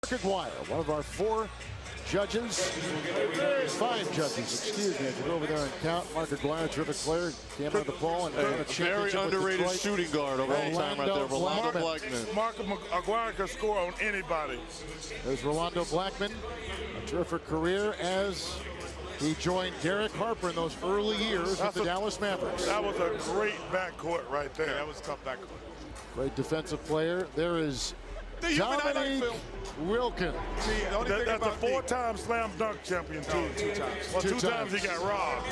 Mark Aguirre, one of our 4 judges, 5 judges, excuse me, as you go over there and count. Mark Aguirre, terrific player, came out the ball and won a very championship underrated shooting guard over all time right there, Rolando Blackman. Mark Aguirre can score on anybody. There's Rolando Blackman, a terrific career as he joined Derek Harper in those early years with the Dallas Mavericks. That was a great backcourt right there. That was a tough backcourt. Great defensive player. There is Dominique Wilkins. See, that's a 4-time slam dunk champion, too. 2 times. Well, 2 times he got robbed.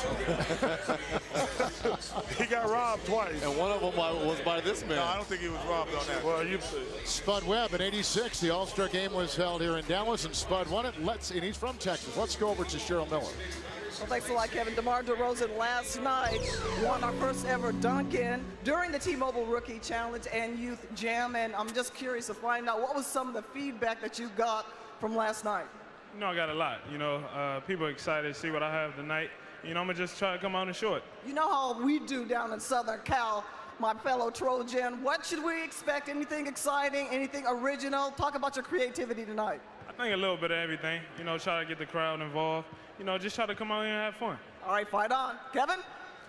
He got robbed twice. And one of them was by this man. No, I don't think he was robbed on that. Well, Spud Webb in '86. The All-Star game was held here in Dallas, and Spud won it. And he's from Texas. Let's go over to Cheryl Miller. Well, thanks a lot, Kevin. DeMar DeRozan last night won our first ever dunk-in during the T-Mobile Rookie Challenge and Youth Jam, and I'm just curious to find out what was some of the feedback that you got from last night. You know, I got a lot. You know, people are excited to see what I have tonight. You know, I'm going to just try to come out and show it. You know how we do down in Southern Cal, my fellow Trojan. What should we expect? Anything exciting? Anything original? Talk about your creativity tonight. I think a little bit of everything. You know, try to get the crowd involved. You know, just try to come out here and have fun. All right, fight on. Kevin?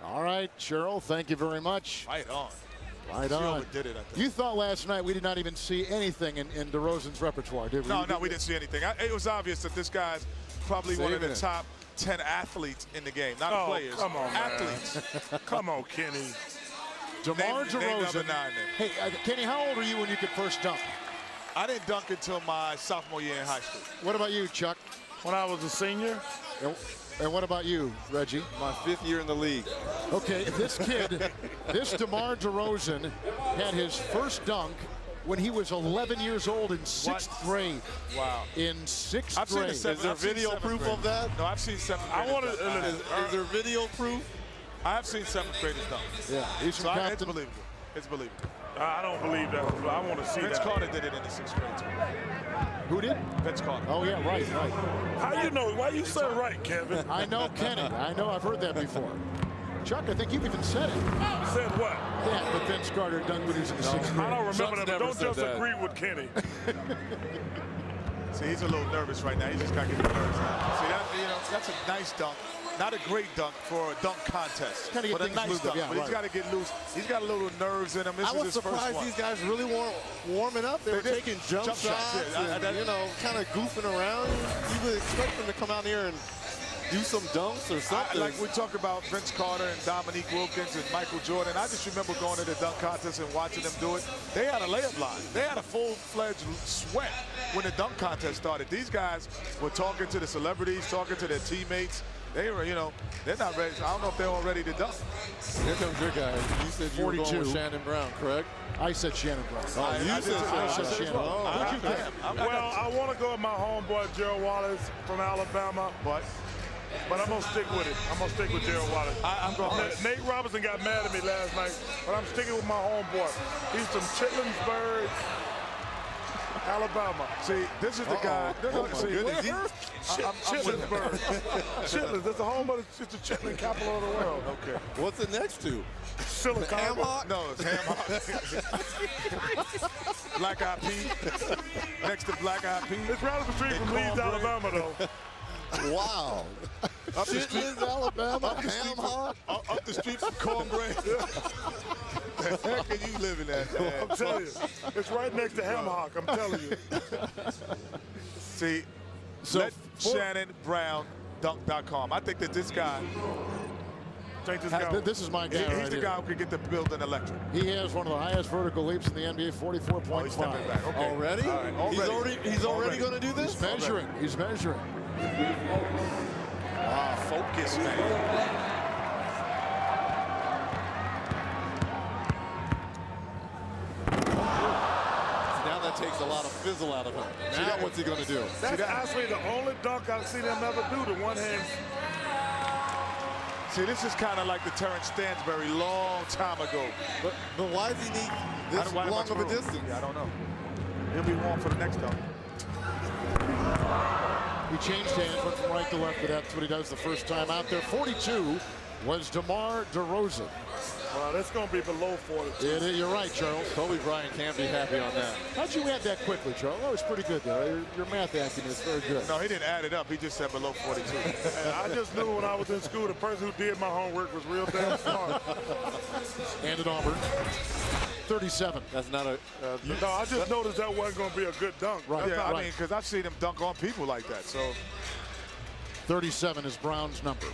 All right, Cheryl, thank you very much. Fight on. Right on. Did it, I think. You thought last night we did not even see anything in DeRozan's repertoire, did we? No, we didn't see anything. It was obvious that this guy's probably one of the top 10 athletes in the game. Not players. Come on, athletes. Come on, Kenny. DeMar DeRozan. Hey, Kenny, how old were you when you could first dunk? I didn't dunk until my sophomore year in high school. What about you, Chuck? When I was a senior. And what about you, Reggie? My 5th year in the league. Okay, this kid, this DeMar DeRozan had his first dunk when he was 11 years old in 6th grade. Wow. In 6th grade. Is there video proof of that? No, I've seen 7th graders. Is there video proof? I have seen 7th graders dunk. Yeah, he's from It's believable. It's believable. I don't believe that. I want to see Vince that. Carter did it in the 6th grade, too. Who did? Vince Carter. Oh, yeah, right. How you know? Why you say right, Kevin? I know Kenny. I know. I've heard that before. Chuck, I think you've even said it. Said what? Yeah, but Vince Carter dunked when he was in the 6th grade. I don't remember that, but don't just that. agree with Kenny. See, he's a little nervous right now. He just got to get the nerves out. See, that's a nice dunk. Not a great dunk for a dunk contest, but a nice dunk. Yeah, but he's got to get loose. He's got a little nerves in him. This I was is his first surprised one. these guys really weren't warming up. They were taking jump shots and, you know, kind of goofing around. You would expect them to come out here and do some dunks or something. Like we talk about Vince Carter and Dominique Wilkins and Michael Jordan. I just remember going to the dunk contest and watching them do it. They had a layup line. They had a full-fledged sweat when the dunk contest started. These guys were talking to the celebrities, talking to their teammates. They were, you know, they're not ready. I don't know if they're all ready to dunk. Here comes your guy. You said you were going with Shannon Brown, correct? I said Shannon Brown. Oh, you said Shannon. Well, I want to go with my homeboy, Gerald Wallace from Alabama, but I'm going to stick with it. I'm going to stick with Gerald Wallace. I'm going. Nate Robinson got mad at me last night, but I'm sticking with my homeboy. He's from Chitlensburg, Alabama. See, this is the guy. Chitlensburg. Chitlins. That's the home of it's the chitlin capital of the world. Okay. What's it next to? Silicon. Ham hock? No, it's Ham Hock. Black Eyed Peas. Next to Black Eyed Peas. It's right up the street from Leeds, Alabama, though. Wow. Up the street, Alabama, Ham hock? up the street from Cornbread. The heck are you living at, man? I'm telling you, it's right next to Ham Hock. I'm telling you. See, let Shannon Brown dunk.com. I think that this guy. This is my guy. He's the guy who can get the building electric. He has one of the highest vertical leaps in the NBA, 44.5. He's stepping back. Okay. Already? All right. He's already going to do this? He's measuring. He's measuring. Focus, man. Now that takes a lot of fizzle out of him. Now what's he going to do? That's actually the only dunk I've seen him ever do. The one hand. See, this is kind of like the Terrence Stansbury long time ago. But why does he need this long of a distance? Yeah, I don't know. He'll be warm for the next dunk. He changed hands, went from right to left, but that's what he does the first time out there. 42 was DeMar DeRozan. Well, that's going to be below 42. You're right, Charles. Kobe Bryant can't be happy on that. How'd you add that quickly, Charles? That was pretty good there. Your math acumen is very good. No, he didn't add it up. He just said below 42. I just knew when I was in school, the person who did my homework was real damn smart. And at Auburn, 37. That's not a... No, I just noticed that wasn't going to be a good dunk. Right. Yeah, right. I mean, because I've seen him dunk on people like that. So 37 is Brown's number.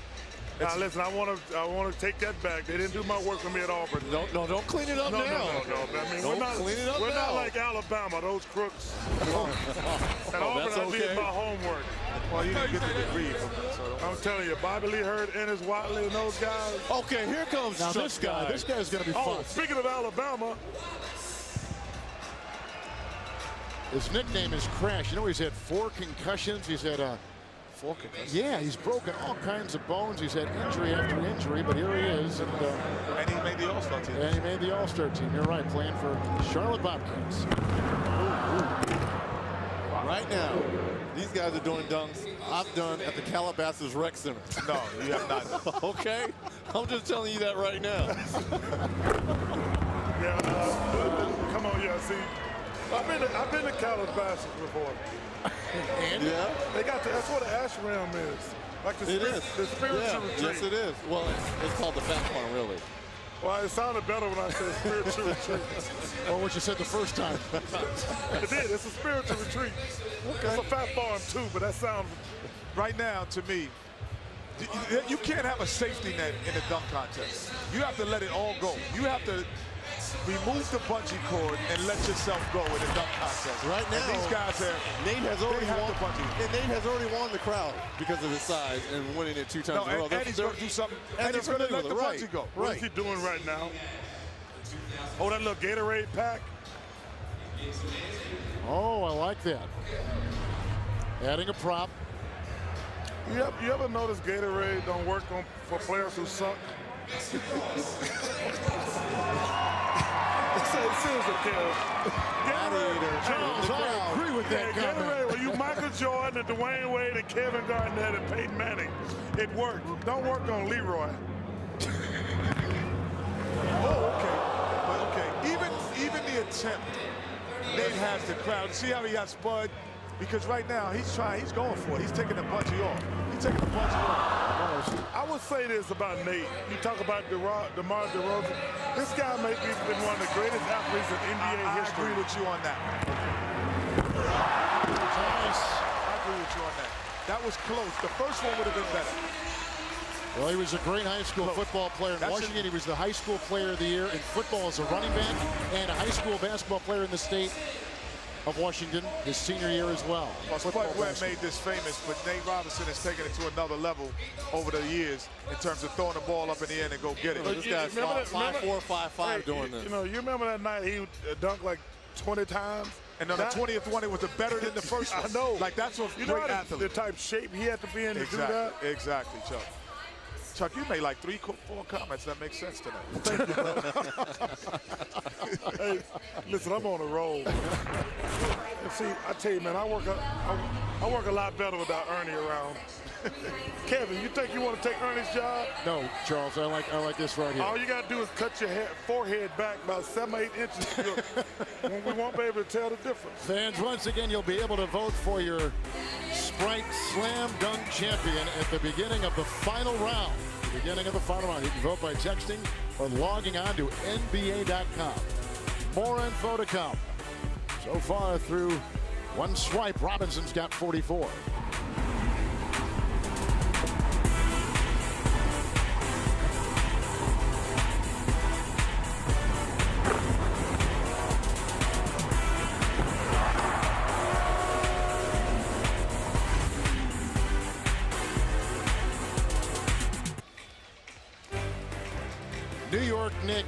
Now, listen, I want to take that back. They didn't do my work for me at Auburn. Don't clean it up No. now. I mean, we're not like Alabama, those crooks. At Auburn, that's I did okay. my homework. well, you didn't get the degree from it. So I'm telling you, Bobby Lee Hurd, Ennis Watley, and those guys. Okay, here comes Now Chuck this guy's going to be Oh, fun. speaking of Alabama, His nickname is Crash. You know, he's had 4 concussions. He's had 4 concussions. yeah, he's broken all kinds of bones. He's had injury after injury, but here he is. And he made the All-Star team. And he made the All-Star team. You're right, playing for Charlotte Bobcats. Right now, these guys are doing dunks I've done at the Calabasas Rec Center. No, you have not. Okay? I'm just telling you that right now. yeah, come on, yeah, see. I've been to Calabasas before. And Yeah? They got that's what the ash rim is. Like the the spiritual Yeah, retreat. yes, it is. Well, it's called the Fat Farm, really. Well, it sounded better when I said spiritual retreat. or what you said the first time. It did. It's a spiritual retreat. Okay. It's a fat farm too, but that sounds. Right now, to me, you can't have a safety net in a dunk contest. You have to let it all go. You have to remove the bungee cord and let yourself go in a dunk contest. Right now, and these guys have Nate has already have won. the bungee. And Nate has already won the crowd because of his size and winning it 2 times No, in a row. and he's going to do something. And he's they're going to let the familiar with it, bungee go. What is he doing right now? Oh, that little Gatorade pack. Oh, I like that. Adding a prop. You ever notice Gatorade don't work for players who suck? Seriously, Gatorade. Charles, I agree with that comment. Gatorade, well, you Michael Jordan and Dwayne Wade and Kevin Garnett and Peyton Manning. It worked. Don't work on Leroy. Oh, okay. But okay, even the attempt, Nate has the crowd. See how he got Spud? Because right now he's going for it. He's taking the bungee off. He's taking the bungee off. I would say this about Nate. You talk about DeMar DeRozan. This guy may be been one of the greatest athletes in NBA I history. agree with you on that. Nice. I agree with you on that. That was close. The first one would have been better. Well, he was a great high school football player in Washington. He was the high school player of the year in football as a running back and a high school basketball player in the state of Washington his senior year as well. Well, Spud Webb made this famous, but Nate Robinson has taken it to another level over the years in terms of throwing the ball up in the air and go get it. This guy's 5'4", 5'5" doing this. You know, you remember that night he dunked like 20 times? And on the 20th one, it was better than the first one. I know. Like, that's what You know great the athlete. type of shape he had to be in to do that? Exactly, Chuck. Chuck, you made like 3, 4 comments that make sense tonight. Thank you, brother. Hey, listen, I'm on a roll. And see, I tell you, man, I work a lot better without Ernie around. Kevin, you think you want to take Ernie's job? No, Charles, I like this right here. All you got to do is cut your forehead back about 7 or 8 inches. We won't be able to tell the difference. Fans, once again, you'll be able to vote for your Sprite Slam Dunk champion at the beginning of the final round. The beginning of the final round. You can vote by texting or logging on to NBA.com. More info to come. So far through one swipe, Robinson's got 44. New York Knick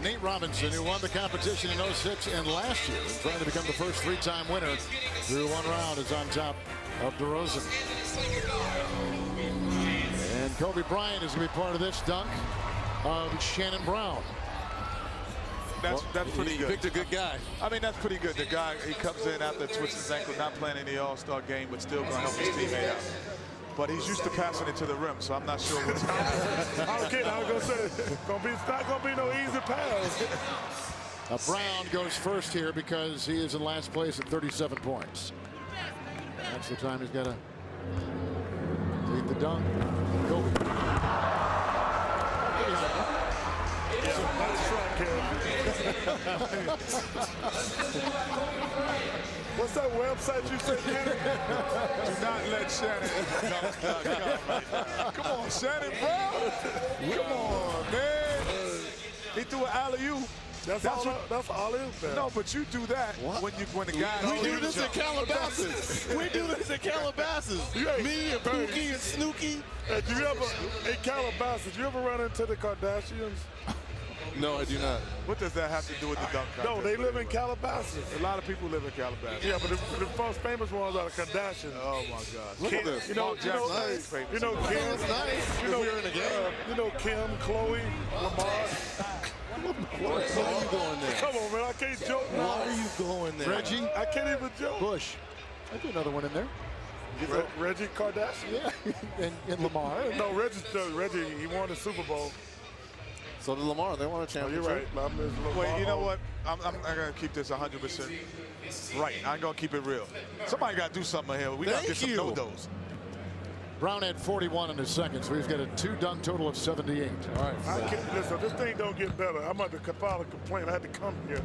Nate Robinson, who won the competition in 06 and last year, trying to become the first 3-time winner through one round, is on top of DeRozan. And Kobe Bryant is going to be part of this dunk of Shannon Brown. That's pretty He good. picked a good guy. I mean, that's pretty good. The guy, he comes in after twisting his ankle, not playing in the All-Star game, but still going to help his teammate out. but he's used to passing it to the rim, so I'm not sure what's happening. I was kidding. I was going to say, it's not going to be no easy pass. Brown goes first here because he is in last place at 37 points. That's the time he's got to take the dunk. Kobe. Nice try, Kevin. What's that website you said, Kenny? Do not let Shannon come on, Shannon Brown. Come on, man. He threw an alley-oop. That's all it is. No, but you do that when the guy. We do this at Calabasas. We do this at Calabasas. Me and Pookie and Snooki. Hey, in Calabasas, you ever run into the Kardashians? No, I do not. What does that have to do with the dunk contest? No, they live in Calabasas. A lot of people live in Calabasas. Yeah, but the most famous ones are the Kardashians. Oh my gosh. Look at this. You know Kim. It's nice. We're in a game. You know Kim, Chloe, Lamar. Why are you going there? Come on, man. I can't joke now. Why are you going there? Reggie. I can't even joke. Bush. I do another one in there. Reggie Kardashian? Yeah, and Lamar. No, Reggie, he won the Super Bowl. So did Lamar. They won a championship. You're right. Wait, you know what? I'm going to keep this 100% right. I'm going to keep it real. Somebody got to do something here. We got to get some no-dos. Brown had 41 in his second, so he's got a 2-dunk total of 78. All right. Listen, this thing don't get better. I'm about to file a complaint. I had to come here.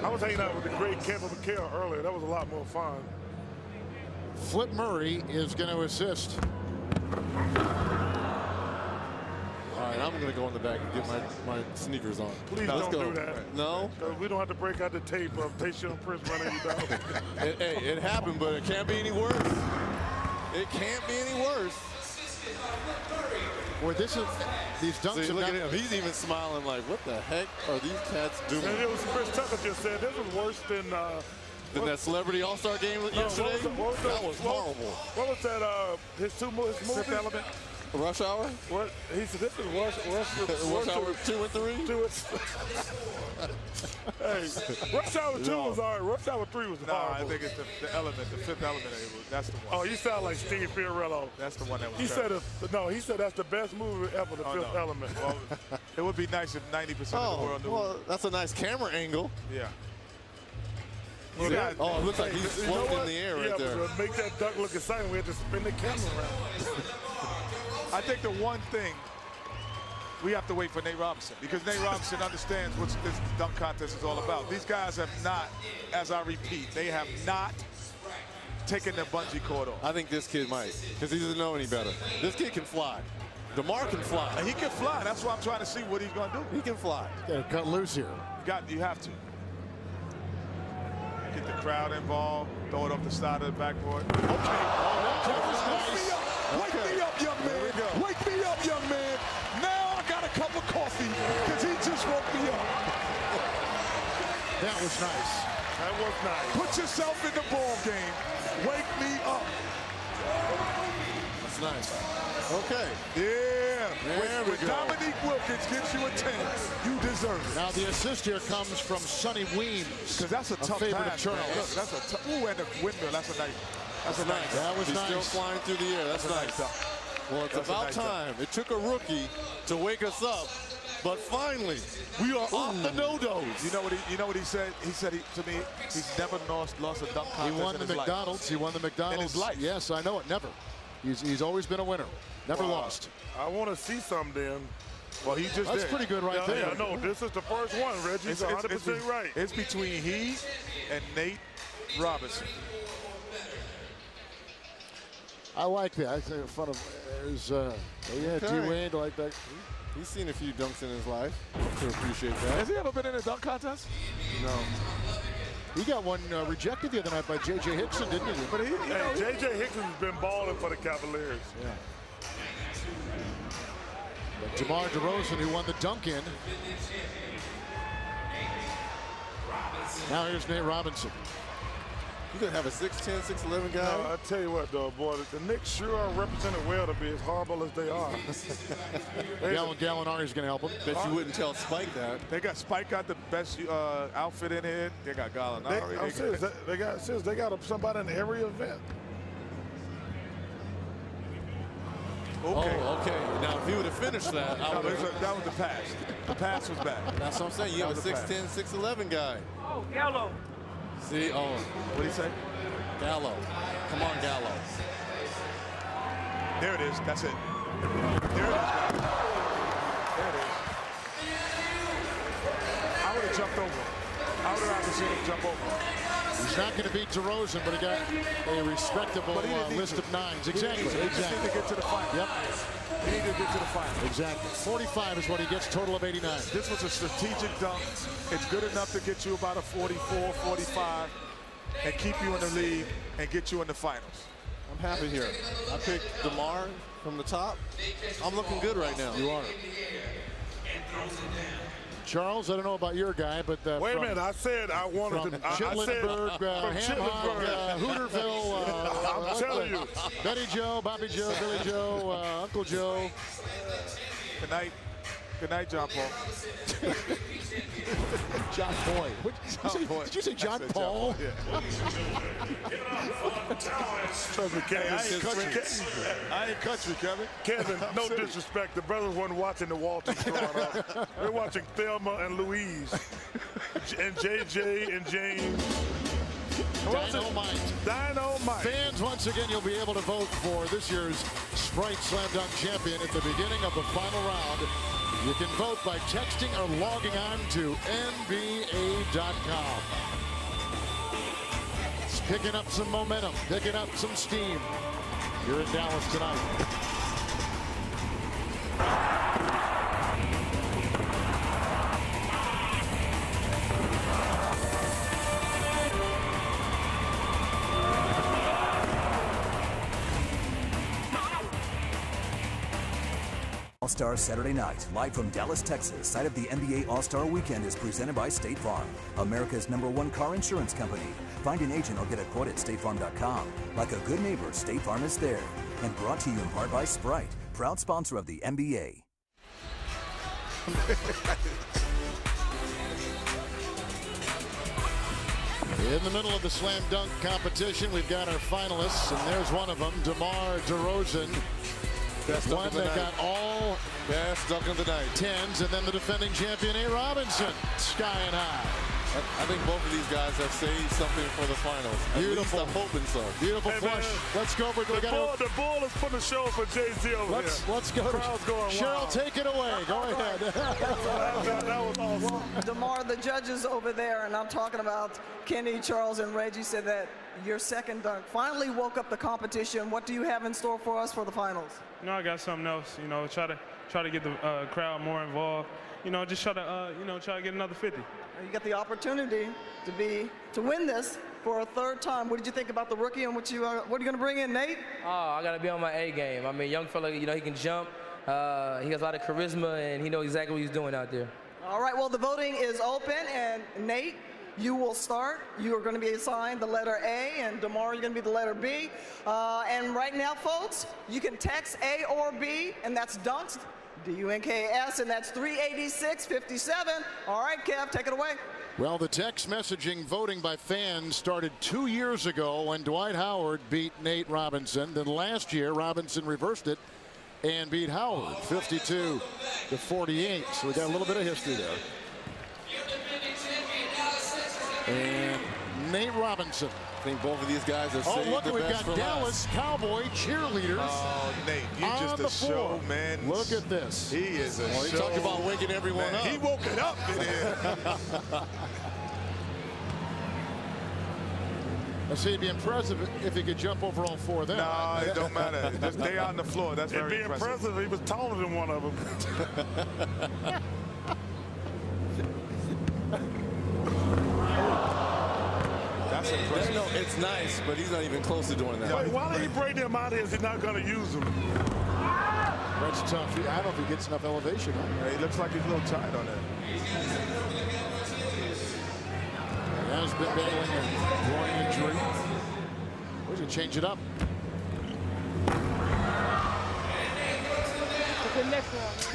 I was hanging out with the great Kevin McHale earlier. That was a lot more fun. Flip Murray is going to assist. All right, I'm going to go in the back and get my sneakers on. Please don't do that. No? We don't have to break out the tape of Tayshaun Prince running you down. Hey, it happened, but it can't be any worse. It can't be any worse. Boy, these dunks See, look at him. He's even smiling like, what the heck are these cats doing? And it was Chris Tucker just said, this was worse than that Celebrity All-Star game yesterday? That was horrible. What was that, his movie? Fifth Element? Rush Hour? What? He said, this is Rush Hour 2 and 3? Hey, Rush Hour 2 was all right. Rush Hour 3 was horrible. I think it's the Element, the Fifth Element. That's the one. Oh, you sound like Steve Fiorello. That's the one that was he said that's the best movie ever, the Fifth Element. Well, it would be nice if 90% of the world knew. Well, that's a nice camera angle. Yeah. Well, it looks like he's floating in the air right there. To make that duck look exciting, we had to spin the camera around. I think the one thing we have to wait for Nate Robinson, because Nate Robinson understands what this dunk contest is all about. These guys have not, as I repeat, they have not taken their bungee cord off. I think this kid might, because he doesn't know any better. This kid can fly. DeMar can fly. He can fly. That's why I'm trying to see what he's going to do. He can fly. Got to cut loose here. You have to. Get the crowd involved. Throw it up the side of the backboard. Okay. Wake me up, young man. Wake me up, young man. Now I got a cup of coffee because he just woke me up. That was nice. That was nice. Put yourself in the ball game. Wake me up. That's nice. Okay. Yeah. There we go. Dominique Wilkins gives you a 10. You deserve it. Now the assist here comes from Sonny Weems. Because that's a tough favorite pass. of Charles. Look, that's a tough. Ooh, and the windmill. That's a nice. That's nice. That was He's nice. still flying through the air. That's nice. Well, it's about time. It took a rookie to wake us up, but finally, we are off the no-dos. You know what he said? He said to me, he's never lost a dunk contest. He won in the his McDonald's. life. He won the McDonald's. In his life. Yes, I know it. Never. He's always been a winner. Never lost. I want to see some then. Well, he just That's did. pretty good right there. Yeah, no, this is the first one, Reggie. It's 100% right. It's between he and Nate Robinson. I like that. I think fun of D-Wade like that. He's seen a few dunks in his life. To appreciate that. Has he ever been in a dunk contest? No. He got one rejected the other night by J.J. Hickson, didn't he? But J.J. Hickson's been balling for the Cavaliers. Yeah. But DeMar DeRozan, who won the dunk in. Now here's Nate Robinson. You could have a 6'10", 6'11" guy. No, I tell you what, though, boy, the Knicks sure are represented well to be as horrible as they are. Gallinari's going to help him. Bet you wouldn't tell Spike that. They got Spike got the best outfit in here. They got Gallinari. I'm serious. They got somebody in every event. Okay. Oh, okay. Now, if he would have finished that, that was the pass. The pass was bad. That's what I'm saying. You have a 6'10", 6'11" guy. Oh, Gallo. See, What did he say? Gallo. Come on, Gallo. There it is. That's it. There it is, guys. There it is. I would have jumped over. I would have rather seen him jump over. He's not going to beat DeRozan, but he got a respectable list of 9s. Exactly. He just needed to get to the final. Yep. He needed to get to the final. Exactly. 45 is what he gets, total of 89. This was a strategic dunk. It's good enough to get you about a 44, 45, and keep you in the league and get you in the finals. I'm happy here. I picked DeMar from the top. I'm looking good right now. You are. Charles, I don't know about your guy, but wait a minute. I said I wanted to. Chitlensburg, Hamhog, Hooterville. I'm telling you. Betty Joe, Bobby Joe, Billy Joe, Uncle Joe. Good night. Good night, John Paul. John Boy. Did you say John Paul? John Paul, yeah. I ain't country, Kevin. Kevin, no disrespect. The brothers weren't watching the Waltons growing up. They're watching Thelma and Louise. And JJ and James. Dynamite. Dynamite. Fans, once again, you'll be able to vote for this year's Sprite Slam Dunk Champion at the beginning of the final round. You can vote by texting or logging on to NBA.com. It's picking up some momentum, picking up some steam here in Dallas tonight. All-Star Saturday night, live from Dallas, Texas, site of the NBA All-Star Weekend is presented by State Farm, America's #1 car insurance company. Find an agent or get a quote at statefarm.com. Like a good neighbor, State Farm is there. And brought to you in part by Sprite, proud sponsor of the NBA. In the middle of the slam dunk competition, we've got our finalists, and there's one of them, DeMar DeRozan. Best one that got all best dunk of the night. 10s, and then the defending champion, A. Robinson, skying high. I think both of these guys have saved something for the finals. Beautiful. At least I'm hoping so. Beautiful flush. Let's go over. The ball is putting the show for Jay-Z over here. Let's go. Cheryl, take it away. Go ahead. That was awesome. Well, DeMar, the judges over there, and I'm talking about Kenny, Charles, and Reggie, said that your second dunk finally woke up the competition. What do you have in store for us for the finals? You know, I got something else. You know, try to get the crowd more involved. You know, just try to get another 50. You got the opportunity to win this for a third time. What did you think about the rookie and what are you going to bring in, Nate? Oh, I got to be on my A game. I mean, young fella, you know, he can jump. He has a lot of charisma, and he knows exactly what he's doing out there. All right, well, the voting is open, and Nate, you will start. You are going to be assigned the letter A, and DeMar, you're going to be the letter B. And right now, folks, you can text A or B, and that's dunks. DUNKS, and that's 386-57. All right, Kev, take it away. Well, the text messaging voting by fans started 2 years ago when Dwight Howard beat Nate Robinson. Then last year, Robinson reversed it and beat Howard 52-48. So we got a little bit of history there. And Nate Robinson. I think both of these guys have saved look, the we've best got for Dallas last. Cowboy cheerleaders. Oh, Nate, you just a show, man. Look at this. He is a He show. talked about waking everyone up. He woke it up in here. Let's see, it'd be impressive if he could jump over all four there. No, it don't matter. Just stay on the floor. That's It'd very be impressive. impressive if he was taller than one of them. That's impressive. No, it's nice, but he's not even close to doing that. Wait, why did he bring them out here if he's not going to use them? That's tough. I don't know if he gets enough elevation on Yeah, he looks like he's a little tired on that. He has been battling a groin injury. We're going to change it up.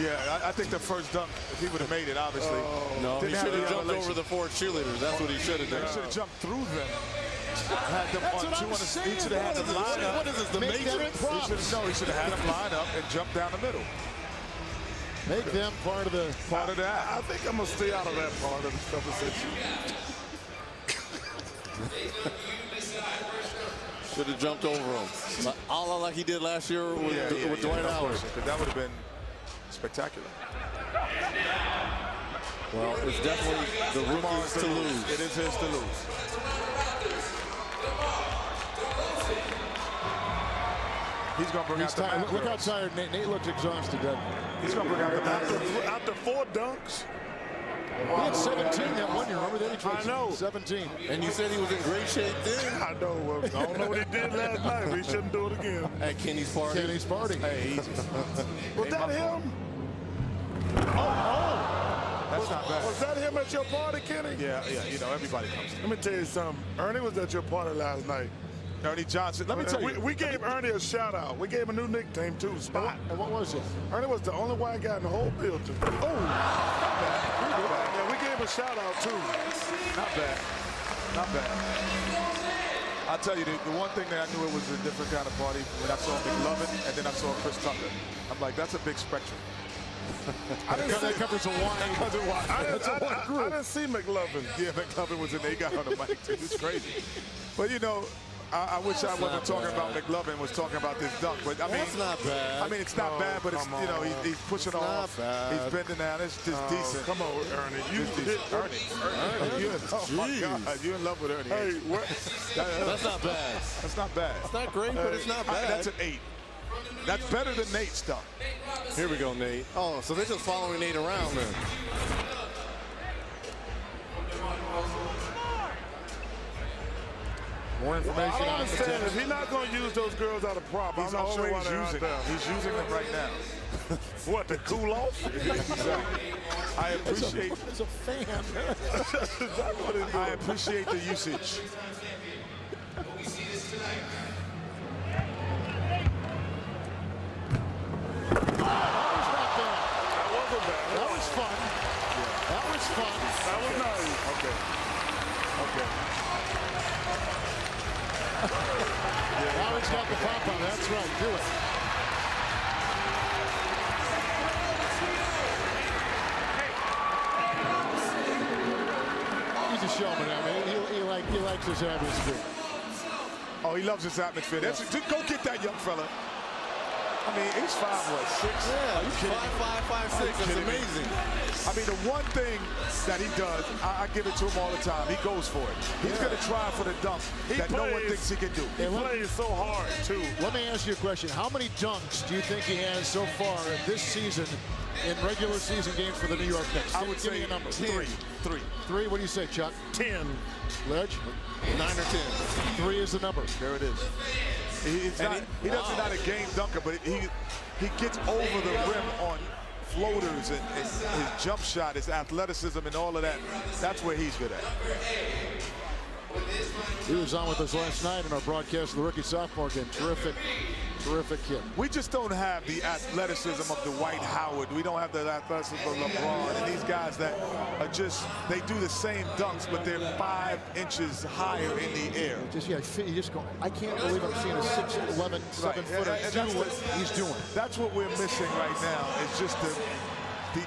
Yeah, I think the first dunk, if he would have made it, obviously. No, he Didn't have should have the jumped elevation. over the four cheerleaders. That's what he should have done. He should have jumped through them. had them on 200. He should have had them line up. What is this, the Matrix? He should have had them line up and jump down the middle. Make them part of the that. I think I'm going to stay out of that part of the conversation. Should have jumped over him. Like he did last year with Dwight Howard. That would have been spectacular. Well, it's definitely the rookie's to lose. It is his to lose. He's going to bring out the tired. Look how tired Nate. Nate looks exhausted. He's going to bring out the after 4 dunks. He had 17 that one year. Remember that? I know. 17. And you said he was in great shape then? I know. I don't know what he did last night, but he shouldn't do it again. At Kenny's party? Kenny's party. Hey, easy. Was that him? That's not bad. Was that him at your party, Kenny? Yeah. You know, everybody comes. Let me tell you something. Ernie was at your party last night. Ernie Johnson. Let me tell you. We gave Ernie a shout out. We gave him a new nickname too, Spot. And what was it? Ernie was the only white guy in the whole building. Yeah, we gave him a shout out too. Not bad. Not bad. I'll tell you, the one thing that I knew it was a different kind of party when I saw McLovin and then I saw Chris Tucker. I'm like, that's a big spectrum. That covers a wide. I didn't see McLovin. Yeah, McLovin was in. They got on the mic too. It's crazy. But you know, I wish I wasn't talking about McLovin. Was talking about this dunk. But I mean, it's not bad. I mean, it's not bad, but it's he's pushing off. He's bending down. It's just decent. Come on, Ernie. Ernie. Oh my God, you're in love with Ernie. Hey, what? That's not bad. That's not bad. It's not great, but it's not bad. That's an 8. That's better than Nate's stuff. Here we go, Nate. Oh, so they're just following Nate around then. More information I don't on the understand. If he's not going to use those girls out of prop, I'm not sure why they're out there. He's using them right now. What, to cool off? Exactly. I appreciate. It's a fan. I appreciate the usage. That was fun. That was fun. That was nice. Okay. Now he's got the pop on. That's right. Do it. He's a showman. I mean, he likes his atmosphere. Oh, he loves his atmosphere. Go get that young fella. I mean, he's 5'6". Yeah, Are you kidding me? 5'6". That's amazing. I mean, the one thing that he does, I give it to him all the time. He goes for it. He's going to try for the dunk that no one thinks he can do. He plays so hard, too. Let me ask you a question. How many dunks do you think he has so far this season in regular season games for the New York Knicks? I would give say me a number. 3. 3. What do you say, Chuck? 10. Ledge? 9 or 10. 3 is the number. There it is. He doesn't not a game dunker, but he gets over the rim on floaters and his jump shot, his athleticism, and all of that. That's where he's good at. He was on with us last night in our broadcast of the rookie sophomore game. Terrific kid. We just don't have the athleticism of the Dwight Howard. We don't have the athleticism of LeBron and these guys that are just, they do the same dunks, but they're 5 inches higher in the air. You just go, I can't believe I'm seeing a 6'11", 7-footer do what he's doing. That's what we're missing right now. It's just the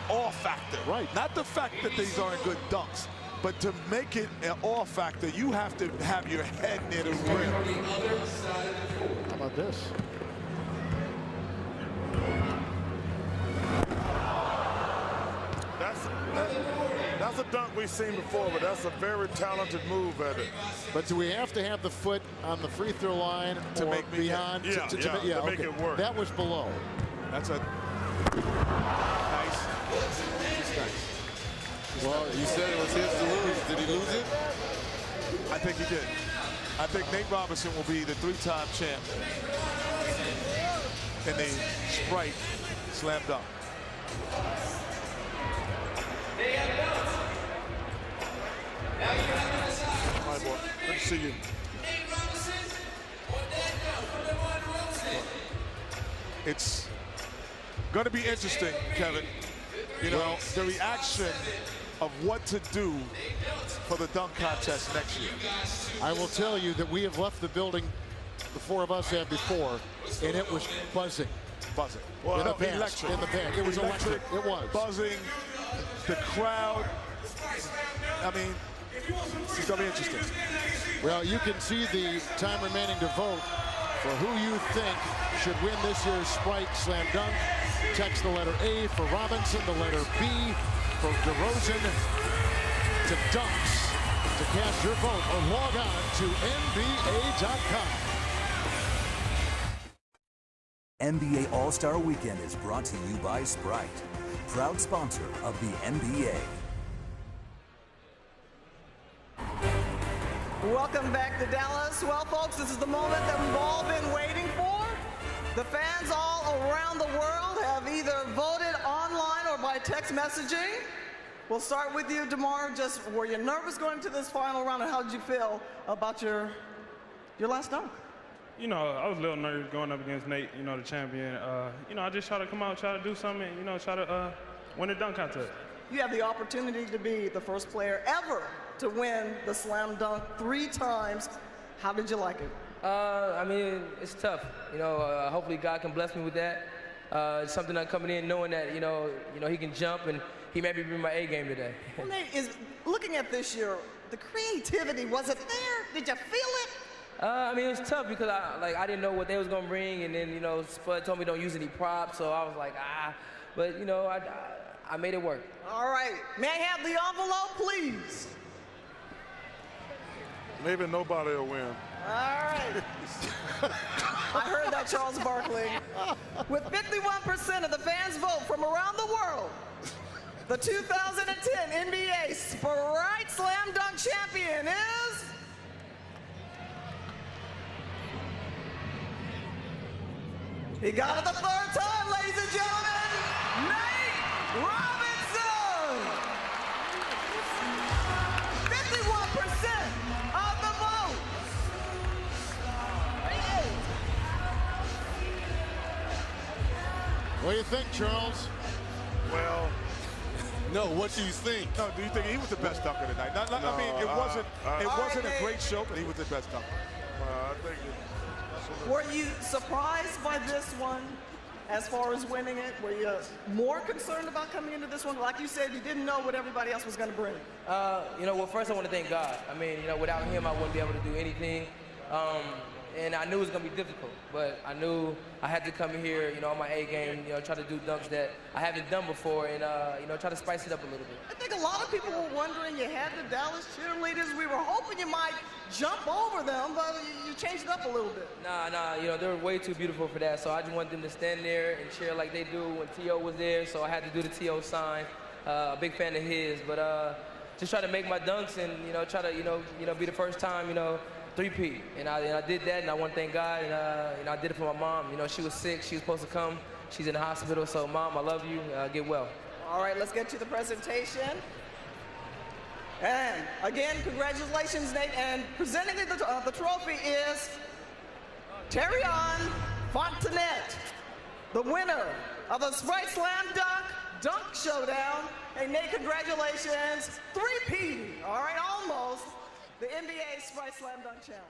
awe factor. Right. Not the fact that these aren't good dunks, but to make it an awe factor, you have to have your head near the rim. How about this? That's a dunk we've seen before, but that's a very talented move at it. But do we have to have the foot on the free throw line to make beyond? To make it work. That was below. That's a nice. Well, you said it was his to lose. Did he lose it? I think he did. I think Nate Robinson will be the 3-time champ in the Sprite slam dunk. Hi, boy. Good to see you. It's going to be interesting, Kevin. You know, the reaction of what to do for the dunk contest next year? I will tell you that we have left the building, the four of us have before, and it was buzzing. Buzzing. Well, in the bench. It was electric. It was. Buzzing. The crowd. I mean, it's going to be interesting. Well, you can see the time remaining to vote for who you think should win this year's Sprite Slam Dunk. Text the letter A for Robinson, the letter B for DeRozan to Dunks. To cast your vote, or log on to NBA.com. NBA All-Star Weekend is brought to you by Sprite, proud sponsor of the NBA. Welcome back to Dallas. Well, folks, this is the moment that we've all been waiting for. The fans all around the world have either voted online or by text messaging. We'll start with you, DeMar. Just, were you nervous going to this final round, and how did you feel about your last dunk? You know, I was a little nervous going up against Nate, you know, the champion. You know, I just try to come out, try to do something, you know, try to win the dunk contest. You have the opportunity to be the first player ever to win the slam dunk 3 times. How did you like it? I mean, it's tough. You know, hopefully God can bless me with that. It's something I'm coming in knowing that, you know, he can jump, and he maybe bring my A game today. Well, Nate, looking at this year, the creativity, was it there? Did you feel it? I mean, it was tough because I didn't know what they was gonna bring, and then, you know, Spud told me don't use any props, so I was like, but, you know, I made it work. All right, may I have the envelope, please? Maybe nobody will win. All right. I heard that, Charles Barkley. With 51% of the fans vote from around the world, the 2010 NBA Sprite Slam Dunk champion is... He got it the 3rd time, ladies and gentlemen, Nate Robinson! 51% of the vote. What do you think, Charles? Well, no, what do you think? No, do you think he was the best dunker tonight? No, I mean, it wasn't a great show, but he was the best dunker. I think Were you surprised by this one as far as winning it? Were you more concerned about coming into this one? Like you said, you didn't know what everybody else was going to bring. You know, well, first I want to thank God. I mean, you know, without him, I wouldn't be able to do anything. And I knew it was going to be difficult, but I knew I had to come here, you know, on my A game, you know, try to do dunks that I haven't done before, and, you know, try to spice it up a little bit. I think a lot of people were wondering, you had the Dallas cheerleaders. We were hoping you might jump over them, but you changed it up a little bit. Nah, you know, they were way too beautiful for that, so I just wanted them to stand there and cheer like they do when T.O. was there, so I had to do the T.O. sign. A big fan of his, but just try to make my dunks and, you know, try to, you know, be the first time, you know, 3P, and I did that, and I want to thank God, and you know, I did it for my mom. You know, she was sick, she was supposed to come, she's in the hospital, so Mom, I love you, get well. All right, let's get to the presentation. And again, congratulations, Nate, and presenting the trophy is Terrion Fontanet, the winner of the Sprite Slam Dunk Showdown. Hey, Nate, congratulations, 3P, all right, almost. The NBA Sprite Slam Dunk Challenge.